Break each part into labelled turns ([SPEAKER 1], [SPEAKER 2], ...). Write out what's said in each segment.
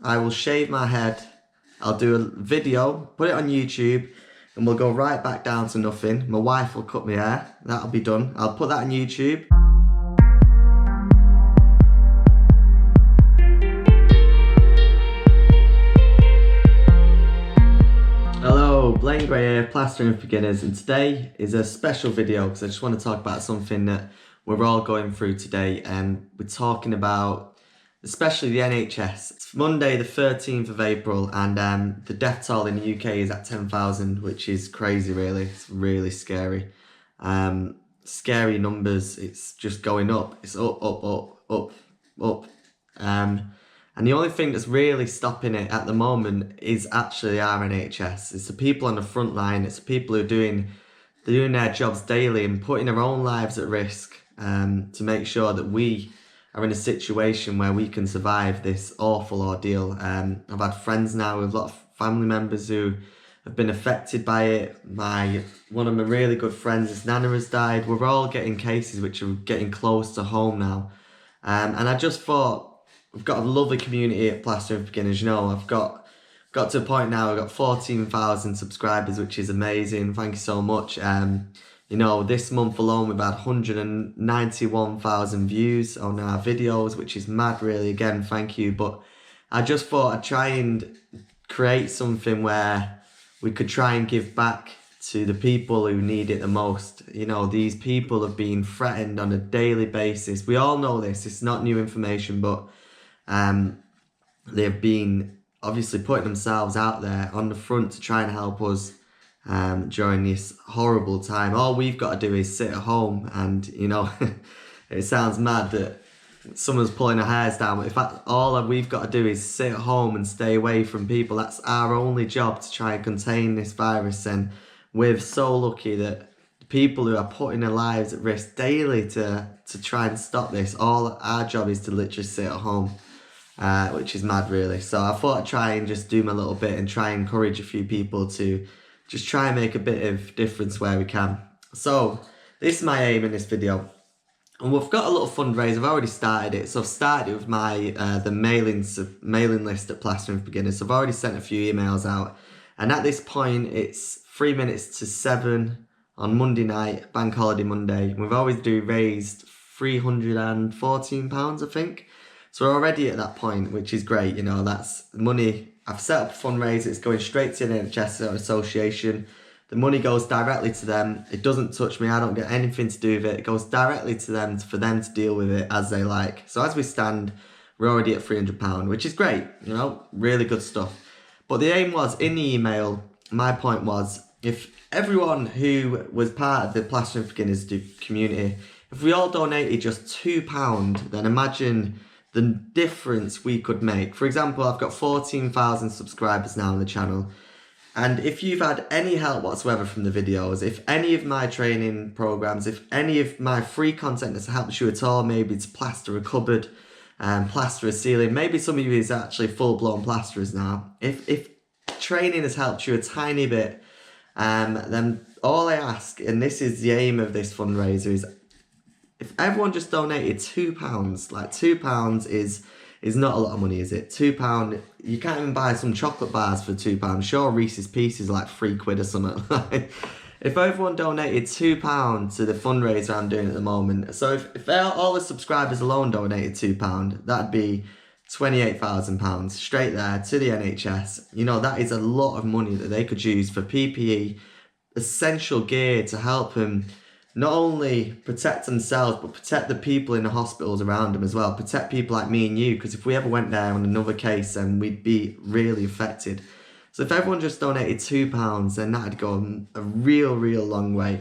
[SPEAKER 1] I will shave my head, I'll do a video, put it on YouTube, and we'll go right back down to nothing. My wife will cut my hair, that'll be done. I'll put that on YouTube. Hello, Blaine here, Plastering for Beginners, and today is a special video because I just want to talk about something that we're all going through today, and we're talking about especially the NHS. It's Monday the 13th of April, and the death toll in the UK is at 10,000, which is crazy really. It's really scary. Scary numbers, it's just going up. It's up, up, up, up, up. And the only thing that's really stopping it at the moment is actually our NHS. It's the people on the front line, it's the people who are doing their jobs daily and putting their own lives at risk to make sure that we are in a situation where we can survive this awful ordeal. I've had friends now with a lot of family members who have been affected by it. One of my really good friends, his nana has died. We're all getting cases which are getting close to home now. And I just thought, we've got a lovely community at Plastering for Beginners. You know, I've got to a point now, I've got 14,000 subscribers, which is amazing. Thank you so much. You know, this month alone we've had 191,000 views on our videos, which is mad really. Again, thank you. But I just thought I'd try and create something where we could try and give back to the people who need it the most. You know, these people have been threatened on a daily basis. We all know this, it's not new information, but they've been obviously putting themselves out there on the front to try and help us during this horrible time. All we've got to do is sit at home, and you know, it sounds mad that someone's pulling our hairs down, but in fact all we've got to do is sit at home and stay away from people. That's our only job, to try and contain this virus. And we're so lucky that the people who are putting their lives at risk daily to try and stop this, all our job is to literally sit at home, which is mad really. So I thought I'd try and just do my little bit and try and encourage a few people to just try and make a bit of difference where we can. So this is my aim in this video, and we've got a little fundraiser. I've already started it. So I've started it with my the mailing list at Plastering for Beginners. So I've already sent a few emails out, and at this point it's 3 minutes to 7 on Monday night, bank holiday Monday. We've already raised £314, I think. So we're already at that point, which is great. You know, that's money. I've set up a fundraiser, it's going straight to the NHS association. The money goes directly to them. It doesn't touch me, I don't get anything to do with it. It goes directly to them for them to deal with it as they like. So as we stand, we're already at £300, which is great, you know, really good stuff. But the aim was, in the email, my point was, if everyone who was part of the Plastering for Beginners community, if we all donated just £2, then imagine the difference we could make. For example, I've got 14,000 subscribers now on the channel, and if you've had any help whatsoever from the videos, if any of my training programs, if any of my free content has helped you at all, maybe to plaster a cupboard, plaster a ceiling, maybe some of you is actually full-blown plasterers now. If training has helped you a tiny bit, then all I ask, and this is the aim of this fundraiser, is if everyone just donated £2, like £2 is not a lot of money, is it? £2, you can't even buy some chocolate bars for £2. I'm sure Reese's Pieces are like £3 or something. If everyone donated £2 to the fundraiser I'm doing at the moment, so if all the subscribers alone donated £2, that'd be £28,000 straight there to the NHS. You know, that is a lot of money that they could use for PPE, essential gear to help them not only protect themselves, but protect the people in the hospitals around them as well. Protect people like me and you, because if we ever went there on another case, then we'd be really affected. So if everyone just donated £2, then that'd go a real long way.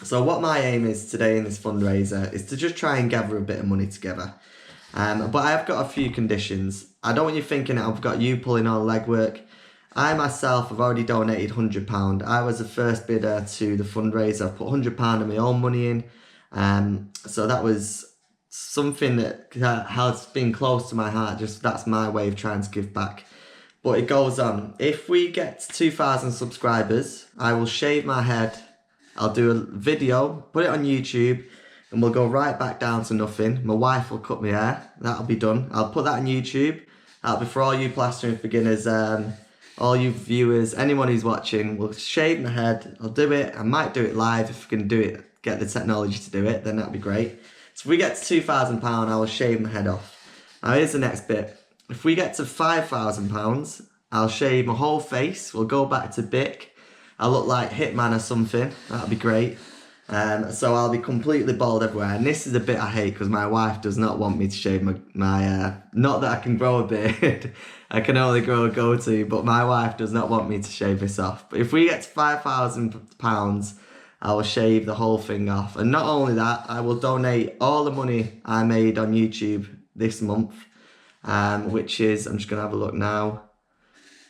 [SPEAKER 1] So what my aim is today in this fundraiser is to just try and gather a bit of money together. But I have got a few conditions. I don't want you thinking that I've got you pulling all the legwork. I myself have already donated £100. I was the first bidder to the fundraiser. I've put £100 of my own money in. So that was something that has been close to my heart. Just that's my way of trying to give back. But it goes on. If we get 2,000 subscribers, I will shave my head. I'll do a video, put it on YouTube, and we'll go right back down to nothing. My wife will cut my hair. That'll be done. I'll put that on YouTube. That'll be for all you plastering beginners, all you viewers, anyone who's watching. We'll shave my head. I'll do it. I might do it live if we can do it, get the technology to do it, then that'd be great. So if we get to £2,000, I will shave my head off. Now here's the next bit. If we get to £5,000, I'll shave my whole face. We'll go back to Bic. I'll look like Hitman or something. That'll be great. So I'll be completely bald everywhere. And this is a bit I hate because my wife does not want me to shave my not that I can grow a beard. I can only grow a goatee, but my wife does not want me to shave this off. But if we get to £5,000, I will shave the whole thing off. And not only that, I will donate all the money I made on YouTube this month, which is, I'm just going to have a look now.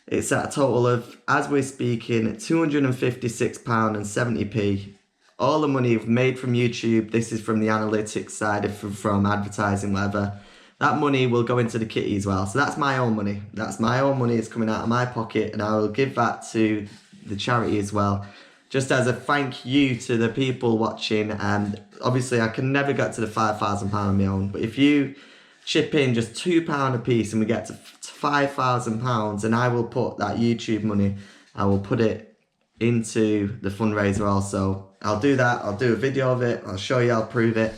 [SPEAKER 1] It's at a total of, as we're speaking, £256.70p. All the money I've made from YouTube, this is from the analytics side, from advertising, whatever. That money will go into the kitty as well. So that's my own money. That's my own money. It's coming out of my pocket, and I will give that to the charity as well. Just as a thank you to the people watching. And obviously, I can never get to the £5,000 on my own. But if you chip in just £2 a piece and we get to £5,000, and I will put that YouTube money, I will put it into the fundraiser also. I'll do that. I'll do a video of it. I'll show you. I'll prove it.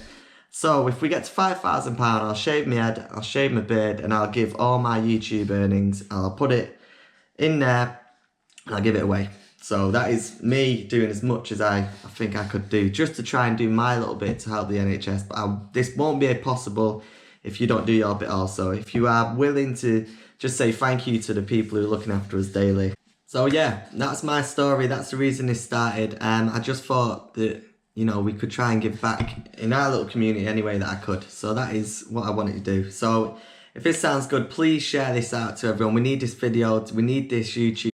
[SPEAKER 1] So if we get to £5,000, I'll shave my head, I'll shave my beard, and I'll give all my YouTube earnings. I'll put it in there and I'll give it away. So that is me doing as much as I think I could do, just to try and do my little bit to help the NHS. But this won't be possible if you don't do your bit also. If you are willing to just say thank you to the people who are looking after us daily. So yeah, that's my story. That's the reason this started. I just thought that, you know, we could try and give back in our little community any way that I could. So that is what I wanted to do. So if this sounds good, please share this out to everyone. We need this video, we need this YouTube,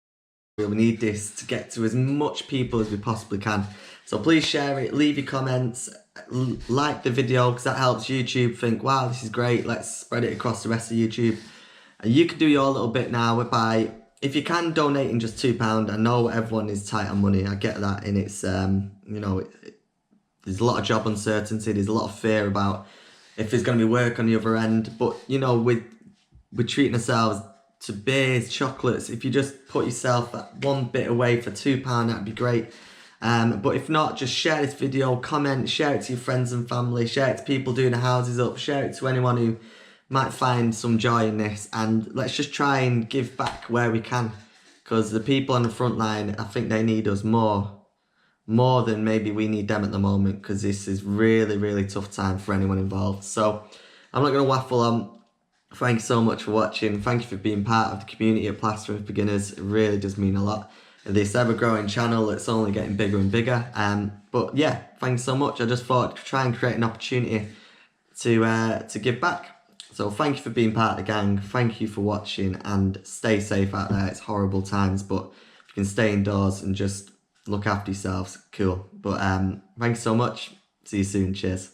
[SPEAKER 1] we need this to get to as much people as we possibly can. So please share it, leave your comments, like the video, because that helps YouTube think, wow, this is great, let's spread it across the rest of YouTube. And you can do your little bit now by, if you can, donating just £2. I know everyone is tight on money, I get that, and it's, you know, there's a lot of job uncertainty, there's a lot of fear about if there's going to be work on the other end, but, you know, we're treating ourselves to beers, chocolates. If you just put yourself one bit away for £2, that'd be great. But if not, just share this video, comment, share it to your friends and family, share it to people doing the houses up, share it to anyone who might find some joy in this, and let's just try and give back where we can, because the people on the front line, I think they need us more than maybe we need them at the moment, because this is really, really tough time for anyone involved. So I'm not going to waffle on. Thank you so much for watching. Thank you for being part of the community of Plastering for Beginners. It really does mean a lot. This ever-growing channel, it's only getting bigger and bigger. But yeah, thanks so much. I just thought I'd try and create an opportunity to give back. So thank you for being part of the gang. Thank you for watching, and stay safe out there. It's horrible times, but if you can stay indoors and just look after yourselves, cool. But thanks so much. See you soon. Cheers.